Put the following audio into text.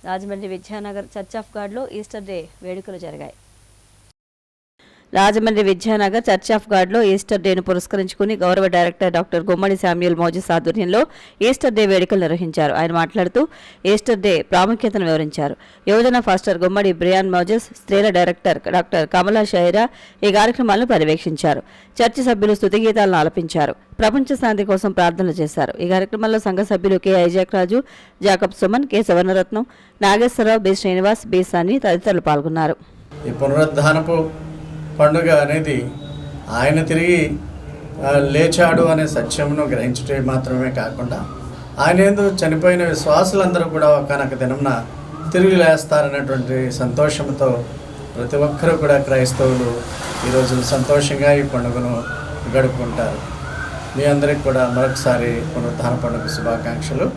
Rajahmundry Vidyanagar church of గాడ్లో Easter day వేడుకలు జరిగాయి. రాజమండ్రి విద్యానగర్ చర్చ్ ఆఫ్ గాడ్లో ఈస్టర్ డేను పురస్కరించుకుని గౌరవ director doctor Gummadi Samuel Moses ఆధ్వర్యంలో ఈస్టర్ డే వేడుకలు నిర్వహించారు. ఆయన మాట్లాడుతూ ఈస్టర్ డే ప్రాముఖ్యతను వివరించారు. యువజన ఫాస్టర్ గుమ్మడి బ్రియాన్ మోజెస్, స్త్రీల డైరెక్టర్ డాక్టర్ కమలా షైరా ఈ కార్యక్రమాలను పర్యవేక్షించారు. చర్చి సభ్యులు స్తుతి గీతాలను ఆలపించారు. ప్రపంచ శాంతి కోసం ప్రార్థనలు చేశారు. ఈ కార్యక్రమంలో సంఘ సభ్యులు K Isaac Raju, Jacob Suman, K Savarnaratnam, Nageswararao, B Srinivas, B Sunny తదితరులు పాల్గొన్నారు. ఈ పునరుద్ధానపు పండుగ అనేది ఆయన తిరిగి లేచాడు అనే సత్యమును గ్రహించటే మాత్రమే కాకుండా ఆయన ఏందో చనిపోయిన విశ్వాసులందరూ కూడా ఒకనొక దినంన తిరిగి లేస్తారనేటువంటి సంతోషంతో ప్రతి ఒక్కరూ కూడా క్రైస్తవులు ఈరోజు సంతోషంగా ఈ పండుగను గడుపుకుంటారు. మీ అందరికి కూడా మరొకసారి పునరుద్ధాన పండుగ శుభాకాంక్షలు.